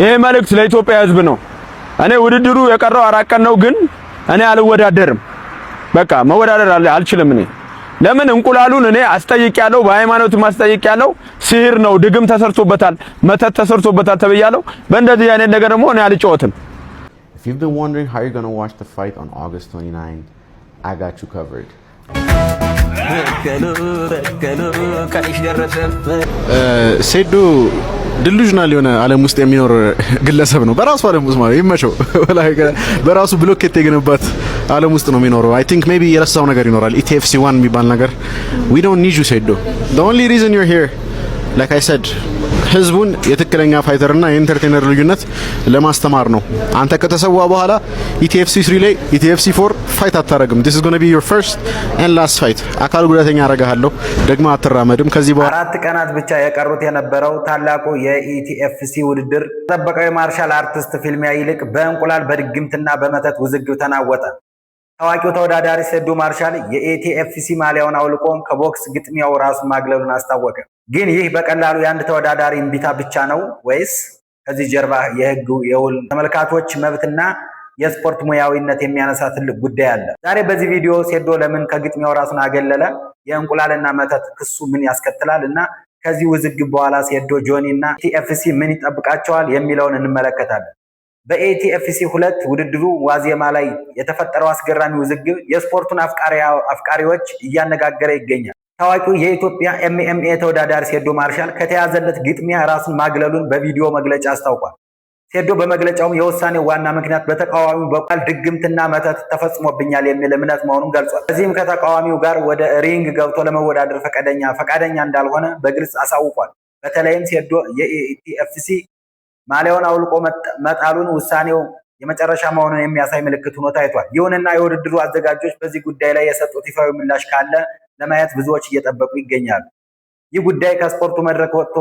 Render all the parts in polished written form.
ይሄ መልእክት ለኢትዮጵያ ሕዝብ ነው። እኔ ውድድሩ የቀረው 4 ቀን ነው፣ ግን እኔ አልወዳደርም። በቃ መወዳደር አልችልም። እኔ ለምን እንቁላሉን እኔ አስጠይቄያለሁ፣ በሃይማኖት ማስጠይቄያለሁ። ሲህር ነው፣ ድግም ተሰርቶበታል፣ መተት ተሰርቶበታል ተብያለሁ። በእንደዚህ አይነት ነገር ደግሞ እኔ አልጫወትም። If you've been wondering how you're going to watch the fight on August 29, I got you covered. ሴዶ ዲሉዥናል የሆነ ዓለም ውስጥ የሚኖር ግለሰብ ነው። በራሱ ዓለም ውስጥ ማለት ይመቸው በራሱ ብሎኬት የገነባት ዓለም ውስጥ ነው የሚኖረው። I think maybe የረሳው ነገር ይኖራል። ETFC 1 የሚባል ነገር we don't need you ሴዶ. The only reason you're here, like I said, ህዝቡን የትክክለኛ ፋይተርና የኢንተርቴነር ልዩነት ለማስተማር ነው። አንተ ከተሰዋ በኋላ ETFC 3 ላይ ETFC 4 ፋይት አታረግም። this is going to be your first and last fight. አካል ጉዳተኛ አረጋለሁ ደግሞ አትራመድም። ከዚህ በኋላ 4 ቀናት ብቻ የቀሩት የነበረው ታላቁ የኢቲኤፍሲ ውድድር ተጠበቀው የማርሻል አርቲስት ፊልሚያ ይልቅ በእንቁላል በድግምትና በመተት ውዝግብ ተናወጠ። ታዋቂው ተወዳዳሪ ሴዶ ማርሻል የኢቲኤፍሲ ማሊያውን አውልቆ ከቦክስ ግጥሚያው ራሱን ማግለሉን አስታወቀ። ግን ይህ በቀላሉ የአንድ ተወዳዳሪ እምቢታ ብቻ ነው ወይስ ከዚህ ጀርባ የህግ የውል ተመልካቾች መብትና የስፖርት ሙያዊነት የሚያነሳ ትልቅ ጉዳይ አለ? ዛሬ በዚህ ቪዲዮ ሴዶ ለምን ከግጥሚያው ራሱን አገለለ፣ የእንቁላልና መተት ክሱ ምን ያስከትላል እና ከዚህ ውዝግብ በኋላ ሴዶ ጆኒ እና ኢቲኤፍሲ ምን ይጠብቃቸዋል የሚለውን እንመለከታለን። በኢቲኤፍሲ 2 ውድድሩ ዋዜማ ላይ የተፈጠረው አስገራሚ ውዝግብ የስፖርቱን አፍቃሪዎች እያነጋገረ ይገኛል። ታዋቂው የኢትዮጵያ MMA ተወዳዳሪ ሴዶ ማርሻል ከተያዘለት ግጥሚያ ራሱን ማግለሉን በቪዲዮ መግለጫ አስታውቋል። ሴዶ በመግለጫውም የውሳኔው ዋና ምክንያት በተቃዋሚው በኩል ድግምትና መተት ተፈጽሞብኛል የሚል እምነት መሆኑን ገልጿል። በዚህም ከተቃዋሚው ጋር ወደ ሪንግ ገብቶ ለመወዳደር ፈቃደኛ እንዳልሆነ በግልጽ አሳውቋል። በተለይም ሴዶ የኢቲኤፍሲ ማሊያውን አውልቆ መጣሉን ውሳኔው የመጨረሻ መሆኑን የሚያሳይ ምልክት ሆኖ ታይቷል። ይሁንና የውድድሩ አዘጋጆች በዚህ ጉዳይ ላይ የሰጡት ይፋዊ ምላሽ ካለ ለማየት ብዙዎች እየጠበቁ ይገኛሉ። ይህ ጉዳይ ከስፖርቱ መድረክ ወጥቶ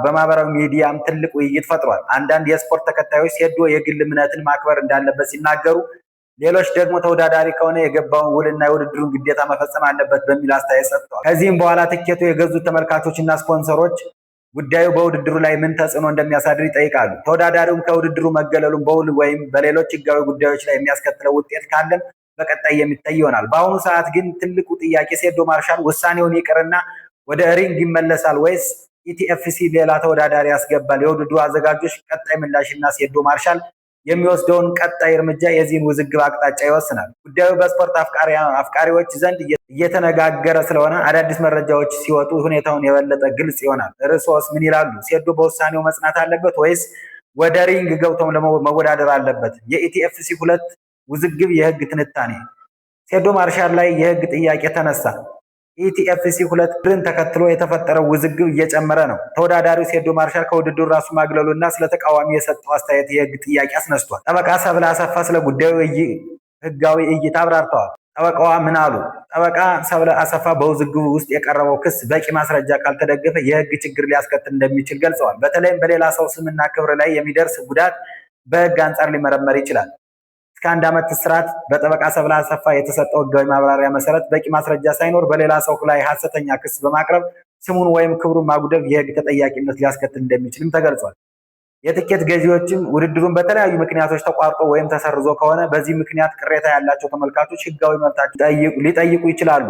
በማህበራዊ ሚዲያም ትልቅ ውይይት ፈጥሯል። አንዳንድ የስፖርት ተከታዮች ሴዶ የግል እምነትን ማክበር እንዳለበት ሲናገሩ፣ ሌሎች ደግሞ ተወዳዳሪ ከሆነ የገባውን ውልና የውድድሩን ግዴታ መፈጸም አለበት በሚል አስተያየት ሰጥተዋል። ከዚህም በኋላ ትኬቱ የገዙት ተመልካቾችና ስፖንሰሮች ጉዳዩ በውድድሩ ላይ ምን ተጽዕኖ እንደሚያሳድር ይጠይቃሉ። ተወዳዳሪውም ከውድድሩ መገለሉን በውል ወይም በሌሎች ህጋዊ ጉዳዮች ላይ የሚያስከትለው ውጤት ካለም በቀጣይ የሚታይ ይሆናል። በአሁኑ ሰዓት ግን ትልቁ ጥያቄ ሴዶ ማርሻል ውሳኔውን ይቅርና ወደ ሪንግ ይመለሳል ወይስ ኢቲኤፍሲ ሌላ ተወዳዳሪ ያስገባል? የውድድሩ አዘጋጆች ቀጣይ ምላሽና ሴዶ ማርሻል የሚወስደውን ቀጣይ እርምጃ የዚህን ውዝግብ አቅጣጫ ይወስናል። ጉዳዩ በስፖርት አፍቃሪዎች ዘንድ እየተነጋገረ ስለሆነ አዳዲስ መረጃዎች ሲወጡ ሁኔታውን የበለጠ ግልጽ ይሆናል። እርሶስ ምን ይላሉ? ሴዶ በውሳኔው መጽናት አለበት ወይስ ወደ ሪንግ ገብቶም መወዳደር አለበት? የኢቲኤፍሲ 2 ውዝግብ የህግ ትንታኔ። ሴዶ ማርሻል ላይ የህግ ጥያቄ ተነሳ። ኢቲኤፍሲ 2 ድርን ተከትሎ የተፈጠረው ውዝግብ እየጨመረ ነው። ተወዳዳሪው ሴዶ ማርሻል ከውድድሩ ራሱ ማግለሉና ስለ ተቃዋሚ የሰጠው አስተያየት የህግ ጥያቄ አስነስቷል። ጠበቃ ሰብለ አሰፋ ስለ ጉዳዩ ህጋዊ እይታ አብራርተዋል። ጠበቃዋ ምን አሉ? ጠበቃ ሰብለ አሰፋ በውዝግቡ ውስጥ የቀረበው ክስ በቂ ማስረጃ ካልተደገፈ የህግ ችግር ሊያስከትል እንደሚችል ገልጸዋል። በተለይም በሌላ ሰው ስምና ክብር ላይ የሚደርስ ጉዳት በህግ አንጻር ሊመረመር ይችላል። እስከ 1 ዓመት እስራት በጠበቃ ሰብለ አሰፋ የተሰጠው ህጋዊ ማብራሪያ መሰረት በቂ ማስረጃ ሳይኖር በሌላ ሰው ላይ ሐሰተኛ ክስ በማቅረብ ስሙን ወይም ክብሩን ማጉደፍ የህግ ተጠያቂነት ሊያስከትል እንደሚችልም ተገልጿል። የትኬት ገዢዎችም ውድድሩን በተለያዩ ምክንያቶች ተቋርጦ ወይም ተሰርዞ ከሆነ በዚህ ምክንያት ቅሬታ ያላቸው ተመልካቾች ህጋዊ መብታቸውን ሊጠይቁ ይችላሉ።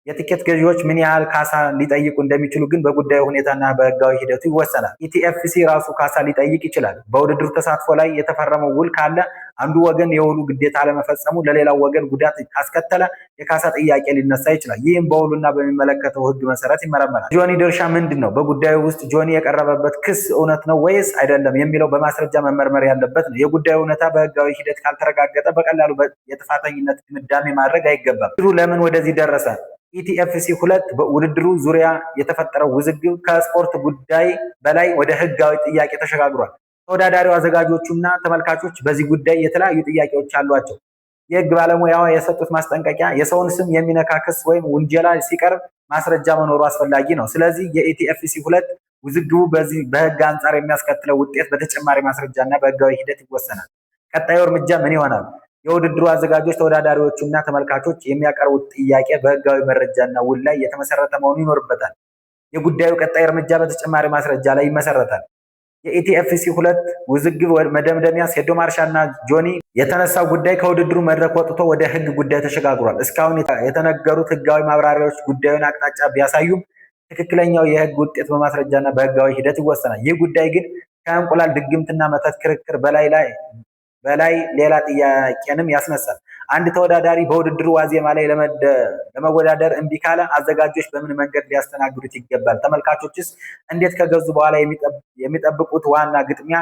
የትኬት ገዢዎች ምን ያህል ካሳ ሊጠይቁ እንደሚችሉ ግን በጉዳዩ ሁኔታና በህጋዊ ሂደቱ ይወሰናል። ኢቲኤፍሲ ራሱ ካሳ ሊጠይቅ ይችላል። በውድድሩ ተሳትፎ ላይ የተፈረመው ውል ካለ አንዱ ወገን የውሉ ግዴታ ለመፈጸሙ ለሌላው ወገን ጉዳት ካስከተለ የካሳ ጥያቄ ሊነሳ ይችላል። ይህም በውሉና በሚመለከተው ህግ መሰረት ይመረመራል። ጆኒ ድርሻ ምንድን ነው? በጉዳዩ ውስጥ ጆኒ የቀረበበት ክስ እውነት ነው ወይስ አይደለም የሚለው በማስረጃ መመርመር ያለበት ነው። የጉዳዩ እውነታ በህጋዊ ሂደት ካልተረጋገጠ በቀላሉ የጥፋተኝነት ድምዳሜ ማድረግ አይገባም። ለምን ወደዚህ ደረሰ? ኢቲኤፍሲ 2 በውድድሩ ዙሪያ የተፈጠረው ውዝግብ ከስፖርት ጉዳይ በላይ ወደ ህጋዊ ጥያቄ ተሸጋግሯል። ተወዳዳሪው አዘጋጆቹና ተመልካቾች በዚህ ጉዳይ የተለያዩ ጥያቄዎች አሏቸው። የህግ ባለሙያዋ የሰጡት ማስጠንቀቂያ የሰውን ስም የሚነካ ክስ ወይም ውንጀላ ሲቀርብ ማስረጃ መኖሩ አስፈላጊ ነው። ስለዚህ የኢቲኤፍሲ 2 ውዝግቡ በህግ አንጻር የሚያስከትለው ውጤት በተጨማሪ ማስረጃና በህጋዊ ሂደት ይወሰናል። ቀጣዩ እርምጃ ምን ይሆናል? የውድድሩ አዘጋጆች ተወዳዳሪዎቹና ተመልካቾች የሚያቀርቡት ጥያቄ በህጋዊ መረጃና ውል ላይ የተመሰረተ መሆኑ ይኖርበታል። የጉዳዩ ቀጣይ እርምጃ በተጨማሪ ማስረጃ ላይ ይመሰረታል። የኢቲኤፍሲ 2 ውዝግብ መደምደሚያ ሴዶ ማርሻልና ጆኒ የተነሳው ጉዳይ ከውድድሩ መድረክ ወጥቶ ወደ ህግ ጉዳይ ተሸጋግሯል። እስካሁን የተነገሩት ህጋዊ ማብራሪያዎች ጉዳዩን አቅጣጫ ቢያሳዩም ትክክለኛው የህግ ውጤት በማስረጃና በህጋዊ ሂደት ይወሰናል። ይህ ጉዳይ ግን ከእንቁላል ድግምትና መተት ክርክር በላይ ሌላ ጥያቄንም ያስነሳል። አንድ ተወዳዳሪ በውድድሩ ዋዜማ ላይ ለመወዳደር እምቢ ካለ አዘጋጆች በምን መንገድ ሊያስተናግዱት ይገባል? ተመልካቾችስ እንዴት ከገዙ በኋላ የሚጠብቁት ዋና ግጥሚያ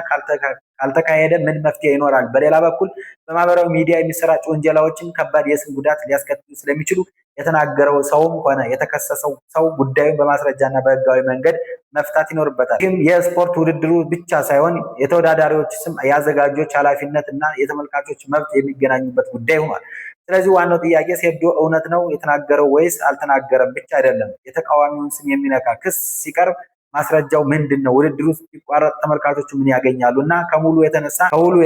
ካልተካሄደ ምን መፍትሄ ይኖራል? በሌላ በኩል በማህበራዊ ሚዲያ የሚሰራጩ ውንጀላዎችን ከባድ የስም ጉዳት ሊያስከትሉ ስለሚችሉ የተናገረው ሰውም ሆነ የተከሰሰው ሰው ጉዳዩን በማስረጃና በህጋዊ መንገድ መፍታት ይኖርበታል። ይህም የስፖርት ውድድሩ ብቻ ሳይሆን የተወዳዳሪዎች ስም፣ የአዘጋጆች ኃላፊነት እና የተመልካቾች መብት የሚገናኙበት ጉዳይ ሆኗል። ስለዚህ ዋናው ጥያቄ ሴዶ እውነት ነው የተናገረው ወይስ አልተናገረም ብቻ አይደለም። የተቃዋሚውን ስም የሚነካ ክስ ሲቀርብ ማስረጃው ምንድን ነው? ውድድሩ ሲቋረጥ ተመልካቾቹ ምን ያገኛሉ? እና ከውሉ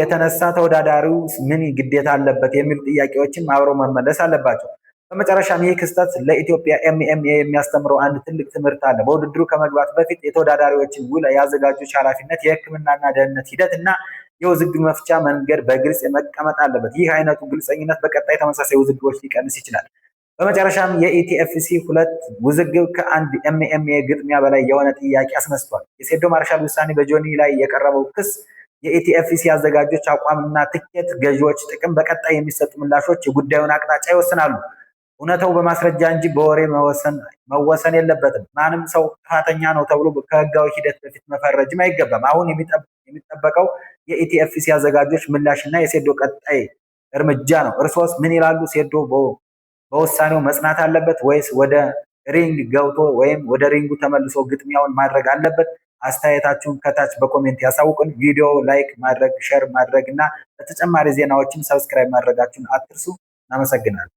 የተነሳ ተወዳዳሪው ምን ግዴታ አለበት የሚሉ ጥያቄዎችን አብረው መመለስ አለባቸው። በመጨረሻም ይህ ክስተት ለኢትዮጵያ ኤምኤምኤ የሚያስተምረው አንድ ትልቅ ትምህርት አለ። በውድድሩ ከመግባት በፊት የተወዳዳሪዎችን ውል፣ የአዘጋጆች ኃላፊነት፣ የሕክምናና ደህንነት ሂደት እና የውዝግብ መፍቻ መንገድ በግልጽ መቀመጥ አለበት። ይህ አይነቱ ግልጸኝነት በቀጣይ ተመሳሳይ ውዝግቦች ሊቀንስ ይችላል። በመጨረሻም የኢቲኤፍሲ 2 ውዝግብ ከአንድ ኤምኤምኤ ግጥሚያ በላይ የሆነ ጥያቄ አስነስቷል። የሴዶ ማርሻል ውሳኔ በጆኒ ላይ የቀረበው ክስ፣ የኢቲኤፍሲ አዘጋጆች አቋምና ትኬት ገዢዎች ጥቅም፣ በቀጣይ የሚሰጡ ምላሾች የጉዳዩን አቅጣጫ ይወስናሉ። እውነታው በማስረጃ እንጂ በወሬ መወሰን የለበትም። ማንም ሰው ጥፋተኛ ነው ተብሎ ከህጋዊ ሂደት በፊት መፈረጅም አይገባም። አሁን የሚጠበቀው የኢቲኤፍሲ አዘጋጆች ምላሽና የሴዶ ቀጣይ እርምጃ ነው። እርሶስ ምን ይላሉ? ሴዶ በውሳኔው መጽናት አለበት ወይስ ወደ ሪንግ ገብቶ ወይም ወደ ሪንጉ ተመልሶ ግጥሚያውን ማድረግ አለበት? አስተያየታችሁን ከታች በኮሜንት ያሳውቁን። ቪዲዮ ላይክ ማድረግ፣ ሼር ማድረግ እና ለተጨማሪ ዜናዎችን ሰብስክራይብ ማድረጋችሁን አትርሱ። እናመሰግናለን።